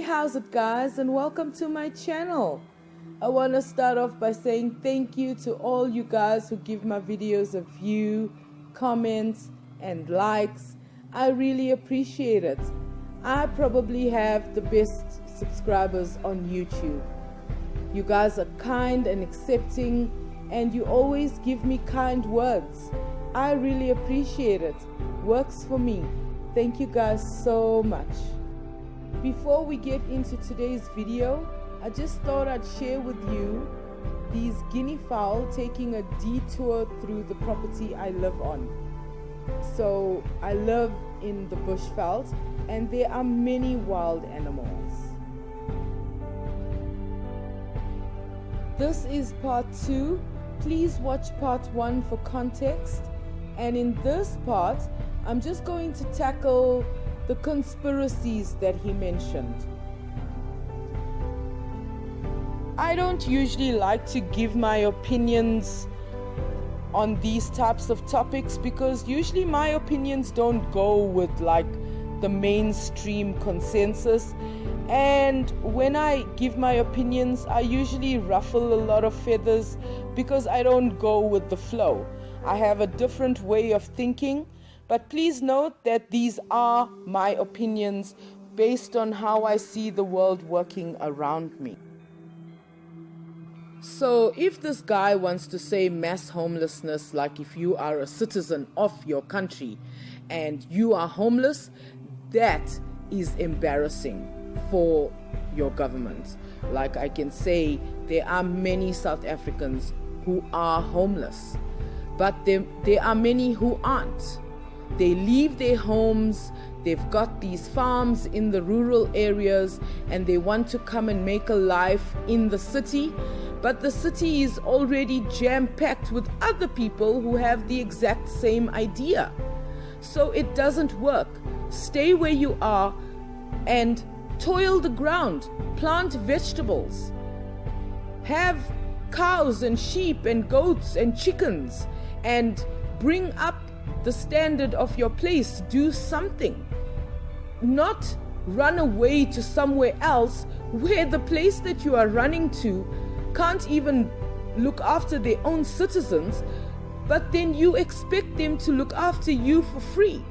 how's it guys, and welcome to my channel. I want to start off by saying thank you to all you guys who give my videos a view, comments and likes. I really appreciate it. I probably have the best subscribers on YouTube. You guys are kind and accepting, and you always give me kind words. I really appreciate it. Works for me. Thank you guys so much. Before we get into today's video, I just thought I'd share with you these guinea fowl taking a detour through the property I live on. So I live in the bushveld and there are many wild animals. This is part 2. Please watch part 1 for context. And in this part, I'm just going to tackle the conspiracies that he mentioned. I don't usually like to give my opinions on these types of topics because usually my opinions don't go with like the mainstream consensus, and when I give my opinions I usually ruffle a lot of feathers because I don't go with the flow. I have a different way of thinking. But please note that these are my opinions based on how I see the world working around me. So if this guy wants to say mass homelessness, like if you are a citizen of your country and you are homeless, that is embarrassing for your government. Like I can say, there are many South Africans who are homeless, but there are many who aren't. They leave their homes, they've got these farms in the rural areas, and they want to come and make a life in the city, but the city is already jam-packed with other people who have the exact same idea. So it doesn't work. Stay where you are and toil the ground, plant vegetables, have cows and sheep and goats and chickens, and bring up the standard of your place. Do something, not run away to somewhere else where the place that you are running to can't even look after their own citizens, but then you expect them to look after you for free.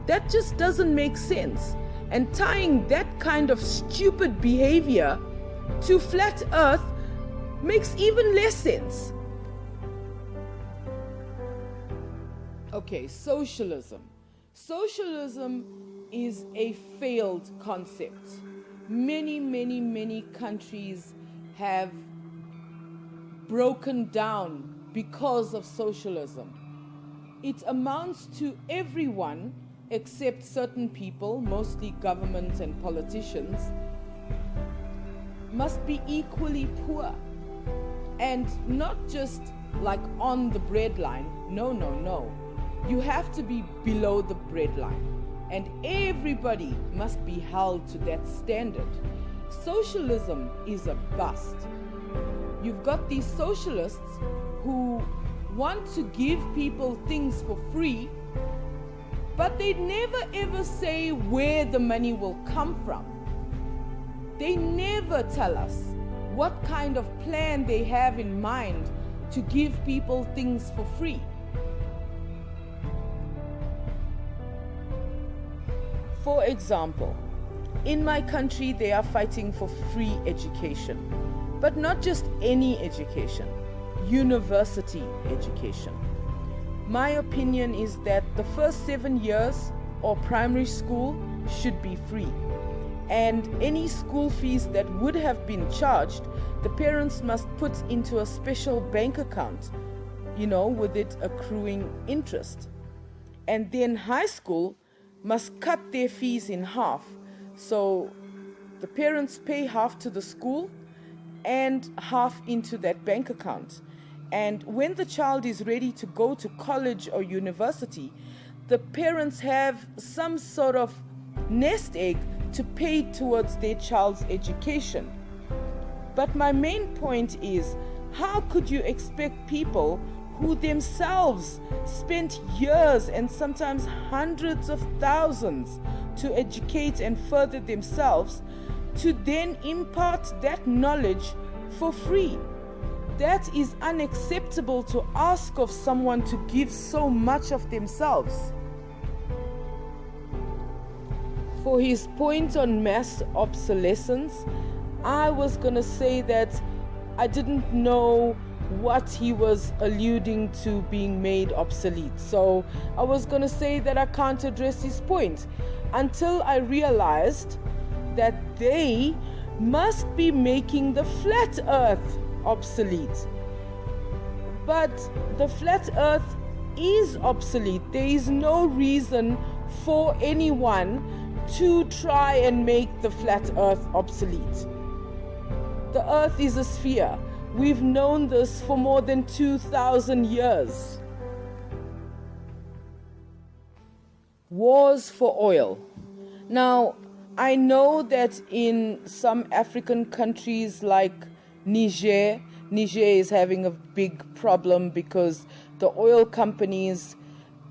That just doesn't make sense. And tying that kind of stupid behavior to flat earth makes even less sense. Okay, socialism. Socialism is a failed concept. Many countries have broken down because of socialism. It amounts to everyone except certain people, mostly governments and politicians, must be equally poor. And not just like on the breadline. No. You have to be below the breadline, and everybody must be held to that standard. Socialism is a bust. You've got these socialists who want to give people things for free, but they never ever say where the money will come from. They never tell us what kind of plan they have in mind to give people things for free. For example, in my country they are fighting for free education, but not just any education, university education. My opinion is that the first 7 years of primary school should be free, and any school fees that would have been charged, the parents must put into a special bank account, with it accruing interest. And then high school must cut their fees in half. So the parents pay half to the school and half into that bank account. And when the child is ready to go to college or university, the parents have some sort of nest egg to pay towards their child's education. But my main point is, how could you expect people who themselves spent years and sometimes hundreds of thousands to educate and further themselves to then impart that knowledge for free. That is unacceptable to ask of someone to give so much of themselves. For his point on mass obsolescence, I was going to say that I didn't know what he was alluding to being made obsolete. So I was going to say that I can't address his point until I realized that they must be making the flat earth obsolete. But the flat earth is obsolete. There is no reason for anyone to try and make the flat earth obsolete. The earth is a sphere. We've known this for more than 2,000 years. Wars for oil. Now, I know that in some African countries like Niger is having a big problem because the oil companies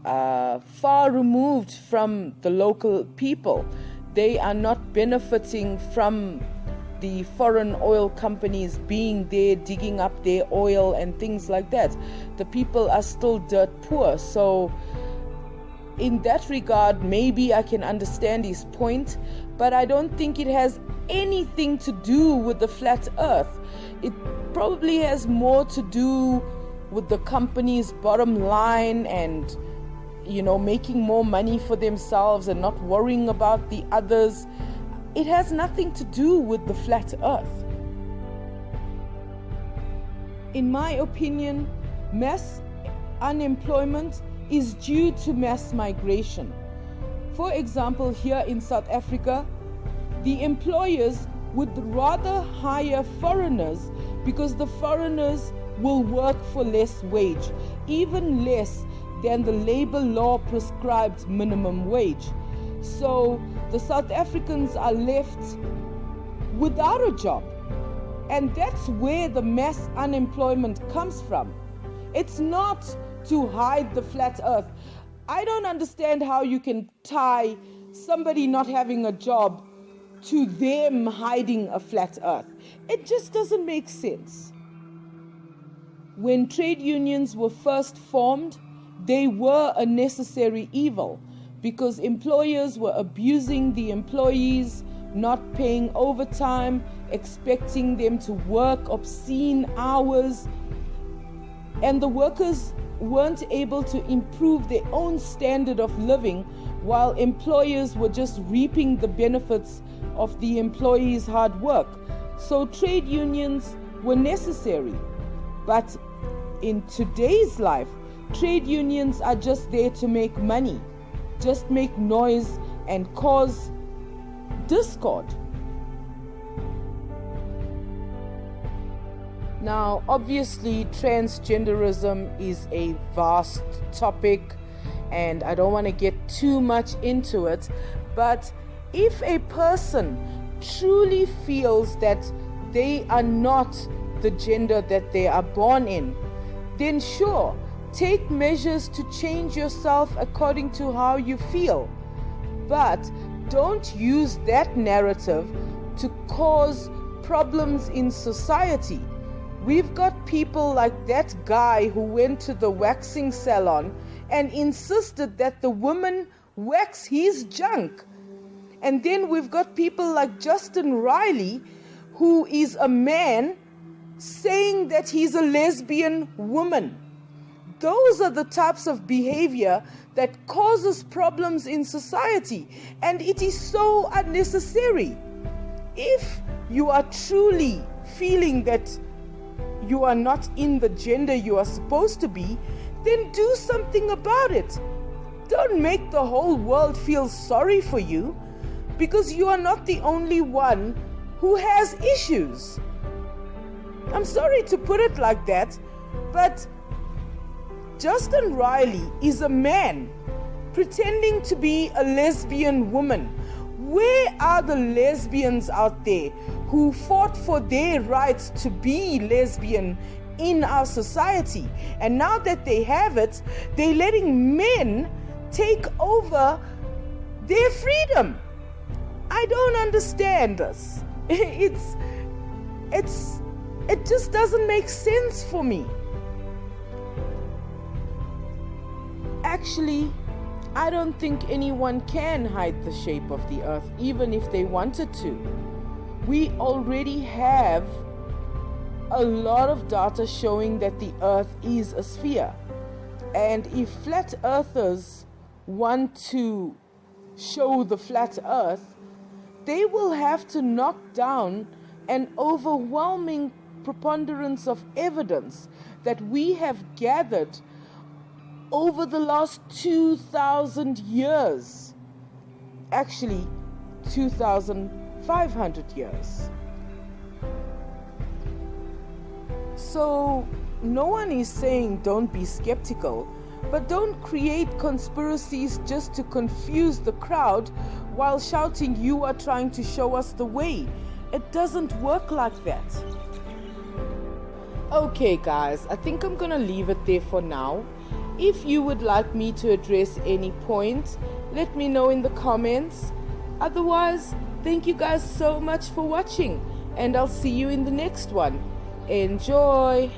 are far removed from the local people. They are not benefiting from the foreign oil companies being there, digging up their oil and things like that. The people are still dirt poor. So in that regard, maybe I can understand his point, but I don't think it has anything to do with the flat earth. It probably has more to do with the company's bottom line and, making more money for themselves and not worrying about the others. It has nothing to do with the flat earth. In my opinion, mass unemployment is due to mass migration. For example, here in South Africa, the employers would rather hire foreigners because the foreigners will work for less wage, even less than the labor law prescribed minimum wage. So the South Africans are left without a job. And that's where the mass unemployment comes from. It's not to hide the flat earth. I don't understand how you can tie somebody not having a job to them hiding a flat earth. It just doesn't make sense. When trade unions were first formed, they were a necessary evil because employers were abusing the employees, not paying overtime, expecting them to work obscene hours, and the workers weren't able to improve their own standard of living while employers were just reaping the benefits of the employees' hard work. So trade unions were necessary. But in today's life, trade unions are just there to make money, just make noise and cause discord. Now, obviously, transgenderism is a vast topic, and I don't want to get too much into it, but if a person truly feels that they are not the gender that they are born in, then sure, take measures to change yourself according to how you feel. But don't use that narrative to cause problems in society. We've got people like that guy who went to the waxing salon and insisted that the woman wax his junk. And then we've got people like Justin Riley, who is a man, saying that he's a lesbian woman. Those are the types of behavior that causes problems in society, and it is so unnecessary. If you are truly feeling that you are not in the gender you are supposed to be, then do something about it. Don't make the whole world feel sorry for you, because you are not the only one who has issues. I'm sorry to put it like that, but Justin Riley is a man pretending to be a lesbian woman. Where are the lesbians out there who fought for their rights to be lesbian in our society? And now that they have it, they're letting men take over their freedom. I don't understand this. It just doesn't make sense for me. Actually, I don't think anyone can hide the shape of the earth, even if they wanted to. We already have a lot of data showing that the earth is a sphere. And if flat earthers want to show the flat earth, they will have to knock down an overwhelming preponderance of evidence that we have gathered over the last 2,000 years. Actually, 2,500 years. So, no one is saying don't be skeptical, but don't create conspiracies just to confuse the crowd while shouting you are trying to show us the way. It doesn't work like that. Okay guys, I think I'm gonna leave it there for now. If you would like me to address any point, let me know in the comments. Otherwise, thank you guys so much for watching, and I'll see you in the next one. Enjoy!